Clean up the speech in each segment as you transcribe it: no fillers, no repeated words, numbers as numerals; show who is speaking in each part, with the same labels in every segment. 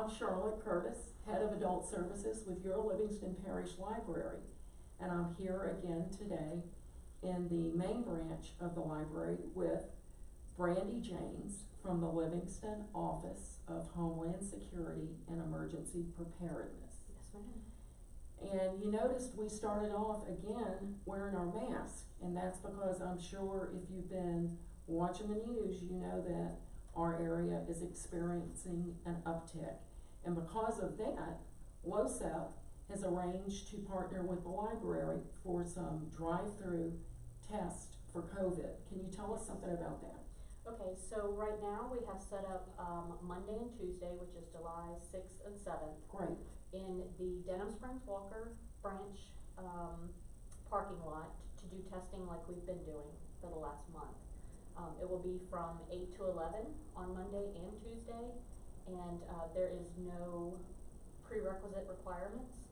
Speaker 1: I'm Charlotte Curtis, Head of Adult Services with your Livingston Parish Library, and I'm here again today in the main branch of the library with Brandi Janes from the Livingston Office of Homeland Security and Emergency Preparedness.
Speaker 2: Yes, ma'am.
Speaker 1: And you noticed we started off again wearing our mask, and that's because I'm sure if you've been watching the news, you know that our area is experiencing an uptick. And because of that, LOHSEP has arranged to partner with the library for some drive-through tests for COVID. Can you tell us something about that?
Speaker 2: Okay, so right now we have set up Monday and Tuesday, which is July 6th and 7th.
Speaker 1: Great.
Speaker 2: In the Denham Springs Walker branch parking lot to do testing like we've been doing for the last month. It will be from 8 to 11 on Monday and Tuesday, and there is no prerequisite requirements.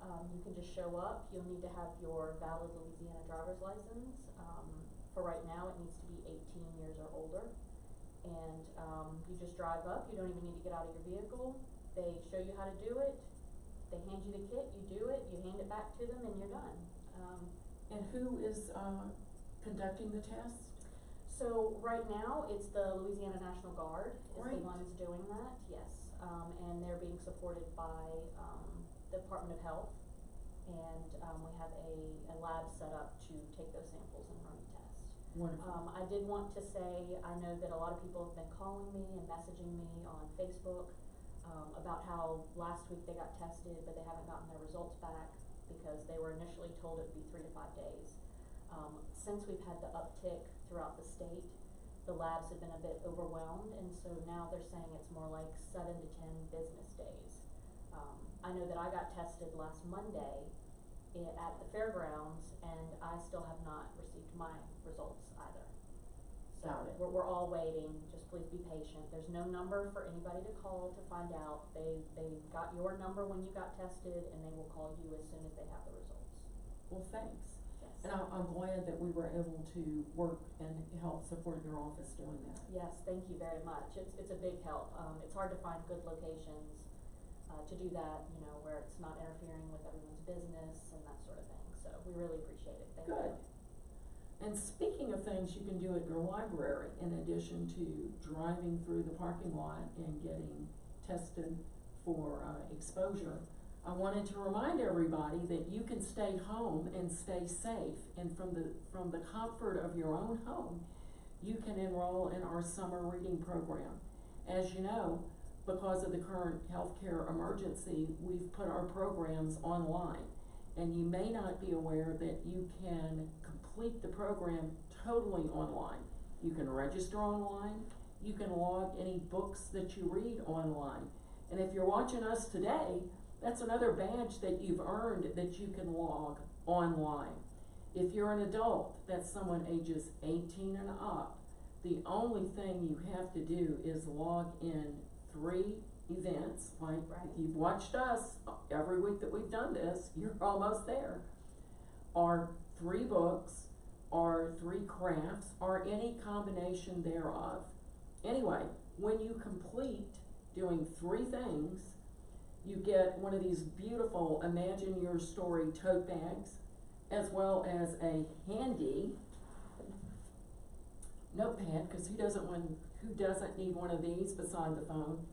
Speaker 2: You can just show up. You'll need to have your valid Louisiana driver's license. For right now, it needs to be 18 years or older. And you just drive up. You don't even need to get out of your vehicle. They show you how to do it. They hand you the kit. You do it. You hand it back to them, and you're done.
Speaker 1: And who is conducting the test?
Speaker 2: So right now, it's the Louisiana National Guard is
Speaker 1: Great.
Speaker 2: the ones doing that, yes. And they're being supported by the Department of Health. And we have a lab set up to take those samples and run the test.
Speaker 1: Wonderful.
Speaker 2: I did want to say, I know that a lot of people have been calling me and messaging me on Facebook about how last week they got tested, but they haven't gotten their results back because they were initially told it would be 3 to 5 days. Since we've had the uptick throughout the state, the labs have been a bit overwhelmed, and so now they're saying it's more like 7 to 10 business days. I know that I got tested last Monday at the fairgrounds, and I still have not received my results either. So we're all waiting. Just please be patient. There's no number for anybody to call to find out. They got your number when you got tested, and they will call you as soon as they have the results.
Speaker 1: Well, thanks.
Speaker 2: Yes.
Speaker 1: And I'm glad that we were able to work and help support your office doing that.
Speaker 2: Yes, thank you very much. It's a big help. It's hard to find good locations to do that, you know, where it's not interfering with everyone's business and that sort of thing. So we really appreciate it. Thank
Speaker 1: Good.
Speaker 2: you.
Speaker 1: And speaking of things you can do at your library, in addition to driving through the parking lot and getting tested for exposure, I wanted to remind everybody that you can stay home and stay safe, and from the comfort of your own home, you can enroll in our summer reading program. As you know, because of the current healthcare emergency, we've put our programs online, and you may not be aware that you can complete the program totally online. You can register online, you can log any books that you read online, and if you're watching us today, that's another badge that you've earned that you can log online. If you're an adult, that's someone ages 18 and up, the only thing you have to do is log in 3 events, like if you've watched us every week that we've done this, you're almost there, or 3 books, or 3 crafts, or any combination thereof. Anyway, when you complete doing 3 things, you get one of these beautiful Imagine Your Story tote bags, as well as a handy notepad, because who doesn't need one of these beside the phone,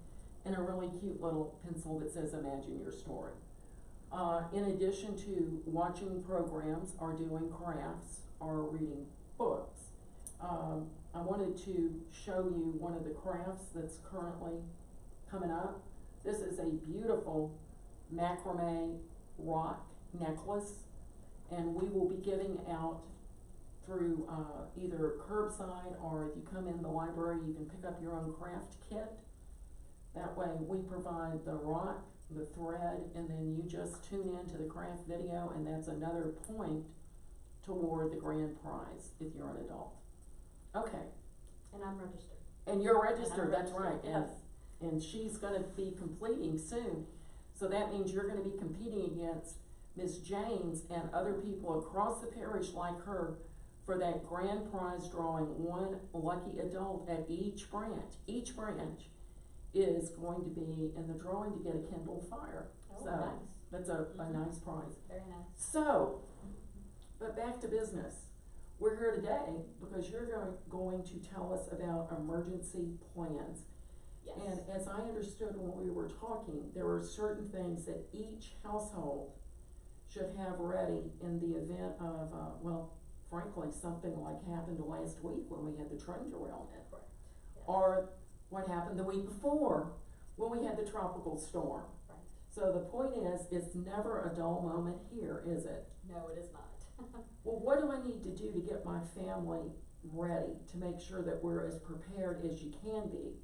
Speaker 1: and a really cute little pencil that says Imagine Your Story. In addition to watching programs or doing crafts or reading books, I wanted to show you one of the crafts that's currently coming up. This is a beautiful macrame rock necklace, and we will be giving out through either curbside, or if you come in the library, you can pick up your own craft kit. That way we provide the rock, the thread, and then you just tune into the craft video, and that's another point toward the grand prize if you're an adult. Okay.
Speaker 2: And I'm registered.
Speaker 1: And you're registered, that's right.
Speaker 2: Yes.
Speaker 1: And she's gonna be completing soon. So that means you're gonna be competing against Ms. Janes and other people across the parish like her for that grand prize drawing, 1 lucky adult at each branch. Each branch is going to be in the drawing to get a Kindle Fire.
Speaker 2: Oh,
Speaker 1: So
Speaker 2: nice.
Speaker 1: that's a nice prize.
Speaker 2: Very nice.
Speaker 1: So, but back to business. We're here today because you're going to tell us about emergency plans.
Speaker 2: Yes.
Speaker 1: And as I understood when we were talking, there are certain things that each household should have ready in the event of, well, frankly, something like happened last week when we had the train derailment.
Speaker 2: Correct. Yes.
Speaker 1: Or what happened the week before when we had the tropical storm.
Speaker 2: Right.
Speaker 1: So the point is, it's never a dull moment here, is it?
Speaker 2: No, it is not.
Speaker 1: Well, what do I need to do to get my family ready to make sure that we're as prepared as you can be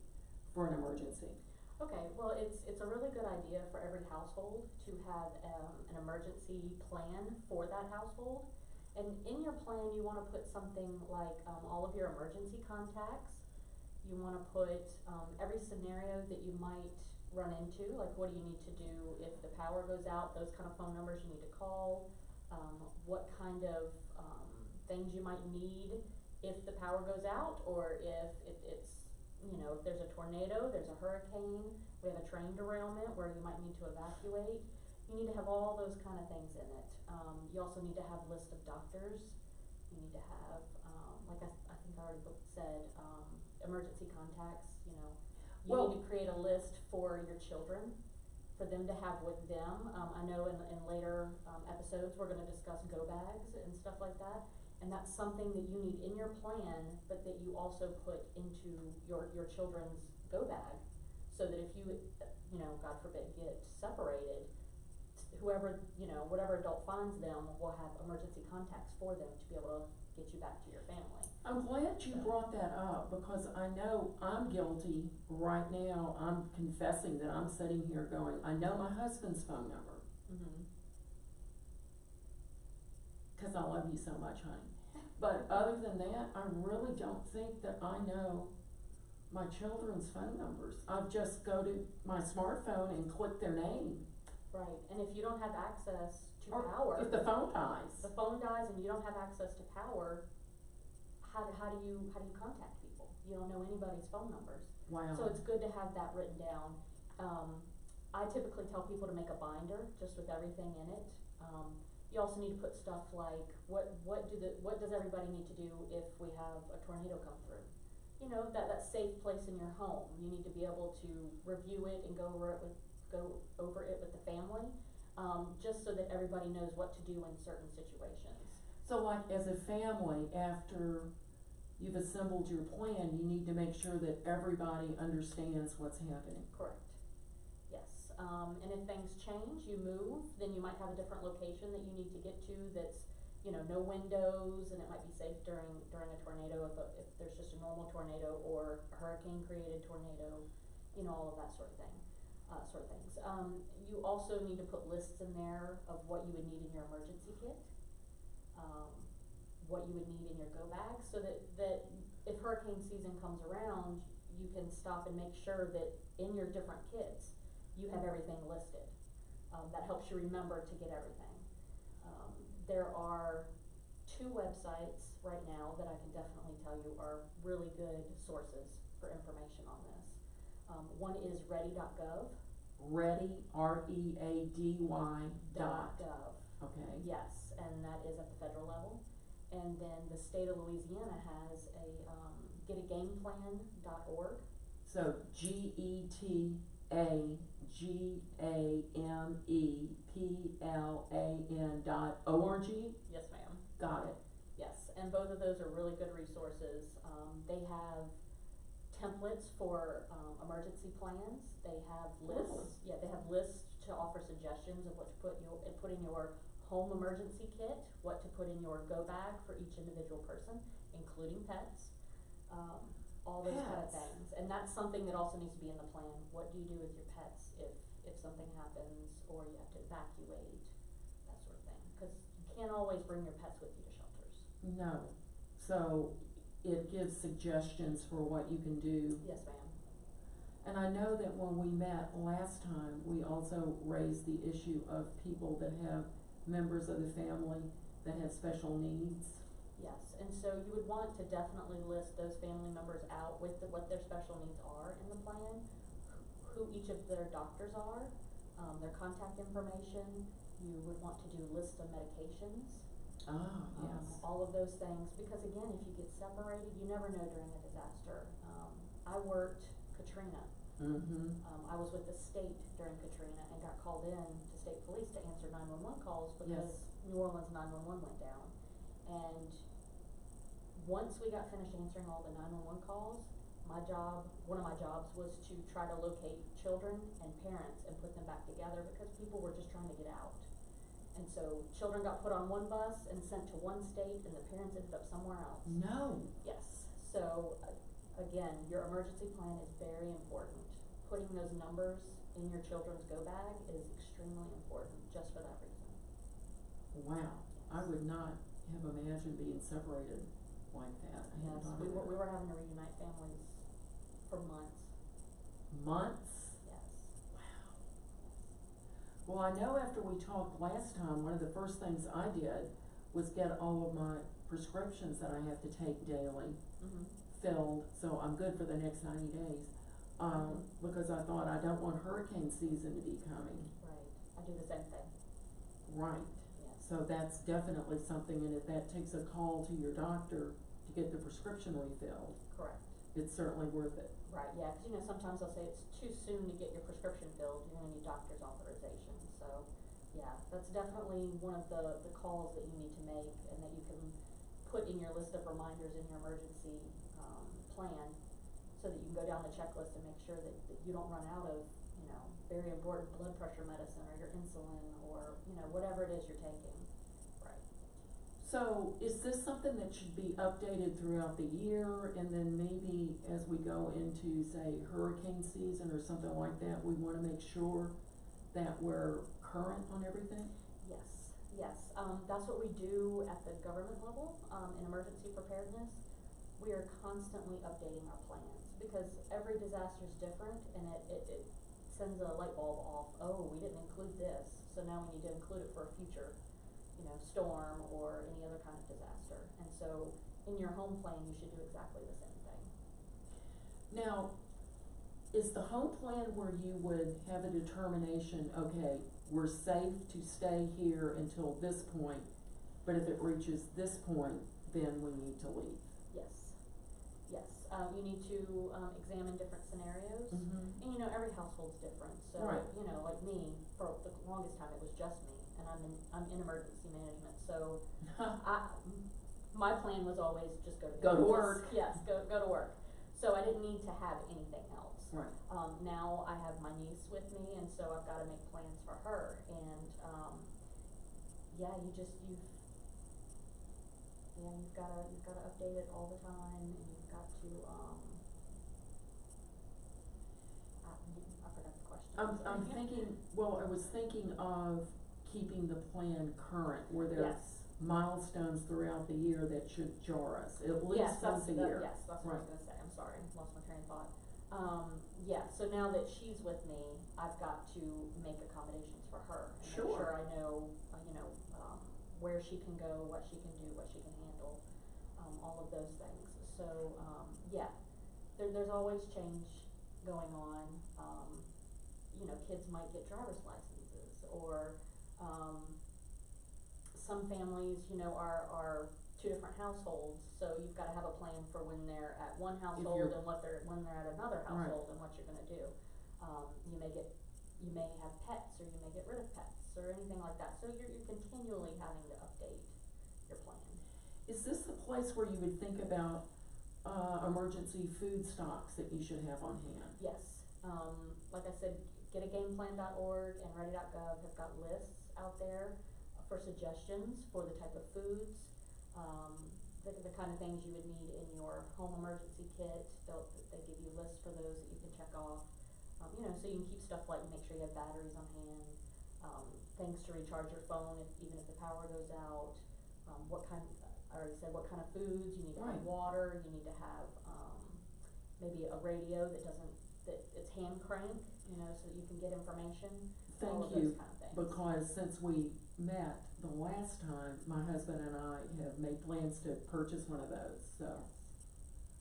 Speaker 1: for an emergency?
Speaker 2: Okay, well, it's a really good idea for every household to have an emergency plan for that household. And in your plan, you want to put something like all of your emergency contacts. You want to put every scenario that you might run into, like what do you need to do if the power goes out, those kind of phone numbers you need to call, what kind of things you might need if the power goes out, or if it's, you know, if there's a tornado, there's a hurricane, we have a train derailment where you might need to evacuate. You need to have all those kind of things in it. You also need to have a list of doctors. You need to have, like I think I already said, emergency contacts, you know. You need to create a list for your children, for them to have with them. I know in later episodes we're going to discuss go bags and stuff like that. And that's something that you need in your plan, but that you also put into your children's go bag, so that if you know, God forbid, get separated, whoever, you know, whatever adult finds them will have emergency contacts for them to be able to get you back to your family.
Speaker 1: I'm glad you brought that up because I know I'm guilty right now. I'm confessing that I'm sitting here going, I know my husband's phone number. Because I love you so much, honey. But other than that, I really don't think that I know my children's phone numbers. I just go to my smartphone and click their name.
Speaker 2: Right, and if you don't have access to
Speaker 1: Or
Speaker 2: power,
Speaker 1: if the phone dies.
Speaker 2: the phone dies and you don't have access to power, how do you contact people? You don't know anybody's phone numbers.
Speaker 1: Wow.
Speaker 2: So it's good to have that written down. I typically tell people to make a binder just with everything in it. You also need to put stuff like what does everybody need to do if we have a tornado come through? You know, that safe place in your home. You need to be able to review it and go over it with the family, just so that everybody knows what to do in certain situations.
Speaker 1: So like as a family, after you've assembled your plan, you need to make sure that everybody understands what's happening.
Speaker 2: Correct. Yes. And if things change, you move, then you might have a different location that you need to get to that's, you know, no windows, and it might be safe during a tornado if there's just a normal tornado or a hurricane created tornado, you know, all of that sort of things. You also need to put lists in there of what you would need in your emergency kit, what you would need in your go bag, so that if hurricane season comes around, you can stop and make sure that in your different kits you have everything listed. That helps you remember to get everything. There are 2 websites right now that I can definitely tell you are really good sources for information on this. One is ready.gov.
Speaker 1: Ready, READY
Speaker 2: .gov.
Speaker 1: Okay.
Speaker 2: Yes, and that is at the federal level. And then the state of Louisiana has a getagameplan.org.
Speaker 1: So GETAGAMEPLAN.org?
Speaker 2: Yes, ma'am.
Speaker 1: Got it.
Speaker 2: Yes, and both of those are really good resources. They have templates for emergency plans. They have lists.
Speaker 1: Really?
Speaker 2: Yeah, they have lists to offer suggestions of what to put in your home emergency kit, what to put in your go bag for each individual person, including pets, all those kind of things. And that's something that also needs to be in the plan. What do you do with your pets if something happens or you have to evacuate, that sort of thing? Because you can't always bring your pets with you to shelters.
Speaker 1: No. So it gives suggestions for what you can do.
Speaker 2: Yes, ma'am.
Speaker 1: And I know that when we met last time, we also raised the issue of people that have members of the family that have special needs.
Speaker 2: Yes, and so you would want to definitely list those family members out with what their special needs are in the plan, who each of their doctors are, their contact information. You would want to do lists of medications.
Speaker 1: Yes.
Speaker 2: All of those things, because again, if you get separated, you never know during a disaster. I worked Katrina.
Speaker 1: Mm-hmm.
Speaker 2: I was with the state during Katrina and got called in to state police to answer 911 calls because New Orleans 911 went down. And once we got finished answering all the 911 calls, one of my jobs was to try to locate children and parents and put them back together because people were just trying to get out. And so children got put on one bus and sent to one state and the parents ended up somewhere else.
Speaker 1: No.
Speaker 2: Yes. So again, your emergency plan is very important. Putting those numbers in your children's go bag is extremely important just for that reason.
Speaker 1: Wow. I would not have imagined being separated like that.
Speaker 2: Yes, we were having to reunite families for months.
Speaker 1: Months?
Speaker 2: Yes.
Speaker 1: Wow. Well, I know after we talked last time, one of the first things I did was get all of my prescriptions that I have to take daily filled, so I'm good for the next 90 days. Because I thought I don't want hurricane season to be coming.
Speaker 2: Right, I do the same thing.
Speaker 1: Right.
Speaker 2: Yes.
Speaker 1: So that's definitely something, and if that takes a call to your doctor to get the prescription refilled,
Speaker 2: Correct.
Speaker 1: it's certainly worth it.
Speaker 2: Right, yeah, 'cause you know, sometimes they'll say it's too soon to get your prescription filled, you're gonna need doctor's authorization, so, yeah, that's definitely one of the calls that you need to make and that you can put in your list of reminders in your emergency, plan, so that you can go down the checklist and make sure that you don't run out of, you know, very important blood pressure medicine or your insulin or, you know, whatever it is you're taking. Right.
Speaker 1: So is this something that should be updated throughout the year, and then maybe as we go into, say, hurricane season or something like that, we wanna make sure that we're current on everything?
Speaker 2: Yes, yes, that's what we do at the government level, in emergency preparedness. We are constantly updating our plans because every disaster is different and it sends a light bulb off. Oh, we didn't include this, so now we need to include it for a future, you know, storm or any other kind of disaster. And so in your home plan, you should do exactly the same thing.
Speaker 1: Now, is the home plan where you would have a determination, okay, we're safe to stay here until this point, but if it reaches this point, then we need to leave?
Speaker 2: Yes. Yes, you need to examine different scenarios,
Speaker 1: Mm-hmm.
Speaker 2: and you know, every household's different, so,
Speaker 1: Right.
Speaker 2: you know, like me, for the longest time, it was just me, and I'm in emergency management, so my plan was always just go to
Speaker 1: Go to
Speaker 2: business.
Speaker 1: work.
Speaker 2: Yes, go to work, so I didn't need to have anything else.
Speaker 1: Right.
Speaker 2: Now I have my niece with me, and so I've gotta make plans for her, and, you've gotta update it all the time, and you've got to, I forgot the question.
Speaker 1: I'm thinking, well, I was thinking of keeping the plan current, where there's
Speaker 2: Yes.
Speaker 1: milestones throughout the year that should jar us, at
Speaker 2: Yes,
Speaker 1: least once a year.
Speaker 2: Yes, that's what I was
Speaker 1: Right.
Speaker 2: gonna say, I'm sorry, lost my train of thought. Yeah, so now that she's with me, I've got to make accommodations for her. And
Speaker 1: Sure.
Speaker 2: make sure I know, where she can go, what she can do, what she can handle, all of those things. So, yeah, there's always change going on. Kids might get driver's licenses, or, some families, are two different households, so you've gotta have a plan for when they're at one household and when they're at another household and what you're gonna do. You may have pets, or you may get rid of pets, or anything like that, so you're continually having to update your plan.
Speaker 1: Is this the place where you would think about, emergency food stocks that you should have on hand?
Speaker 2: Yes, like I said, getagameplan.org and ready.gov have got lists out there for suggestions for the type of foods, the kind of things you would need in your home emergency kit. They give you lists for those that you can check off, so you can keep stuff like, make sure you have batteries on hand, things to recharge your phone even if the power goes out, I already said what kind of foods, you need to have water, you need to have, maybe a radio that it's hand crank, so that you can get information, all of those kind of things.
Speaker 1: Because since we met the last time, my husband and I have made plans to purchase one of those, so.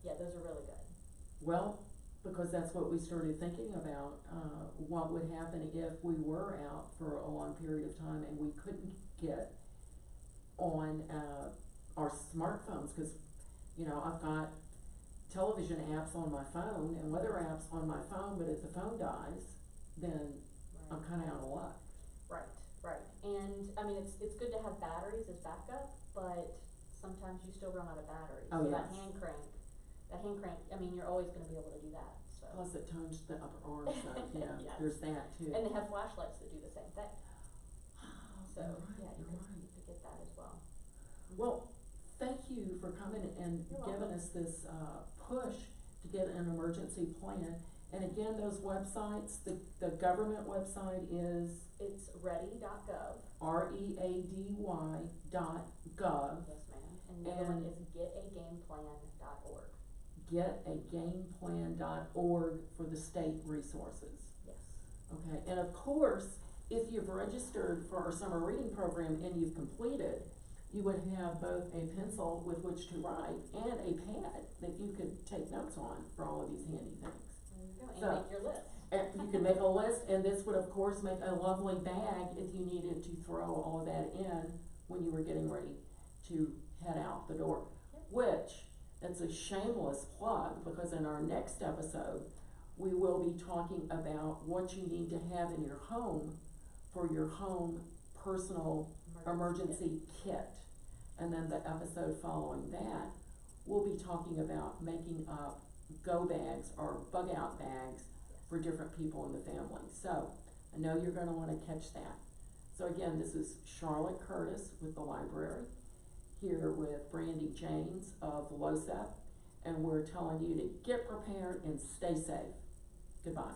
Speaker 2: Yeah, those are really good.
Speaker 1: Well, because that's what we started thinking about, what would happen if we were out for a long period of time and we couldn't get on, our smartphones, cause, you know, I've got television apps on my phone and weather apps on my phone, but if the phone dies, then I'm kinda out of luck.
Speaker 2: Right, and, I mean, it's good to have batteries as backup, but sometimes you still run out of batteries.
Speaker 1: Oh,
Speaker 2: So
Speaker 1: yes.
Speaker 2: that hand crank, I mean, you're always gonna be able to do that, so.
Speaker 1: Plus it tones the upper arm, so, yeah,
Speaker 2: Yes.
Speaker 1: there's that too.
Speaker 2: And they have flashlights that do the same thing, so,
Speaker 1: You're right,
Speaker 2: yeah, you
Speaker 1: you're
Speaker 2: could,
Speaker 1: right.
Speaker 2: you could get that as well.
Speaker 1: Well, thank you for coming and
Speaker 2: You're
Speaker 1: giving
Speaker 2: welcome.
Speaker 1: us this, push to get an emergency plan. And again, those websites, the government website is
Speaker 2: It's ready.gov.
Speaker 1: ready.gov,
Speaker 2: Yes, ma'am. And the other one
Speaker 1: And-
Speaker 2: is getagameplan.org.
Speaker 1: getagameplan.org for the state resources.
Speaker 2: Yes.
Speaker 1: Okay, and of course, if you've registered for our summer reading program and you've completed, you would have both a pencil with which to write and a pad that you could take notes on for all of these handy things.
Speaker 2: There you go, and
Speaker 1: So-
Speaker 2: make your list.
Speaker 1: And you can make a list, and this would of course make a lovely bag if you needed to throw all of that in when you were getting ready to head out the door.
Speaker 2: Yep.
Speaker 1: Which, it's a shameless plug, because in our next episode, we will be talking about what you need to have in your home for your home personal emergency kit. And then the episode following that, we'll be talking about making up go bags or bug out bags for different people in the family. So, I know you're gonna wanna catch that. So again, this is Charlotte Curtis with the library, here with Brandi Janes of LOHSEP, and we're telling you to get prepared and stay safe. Goodbye.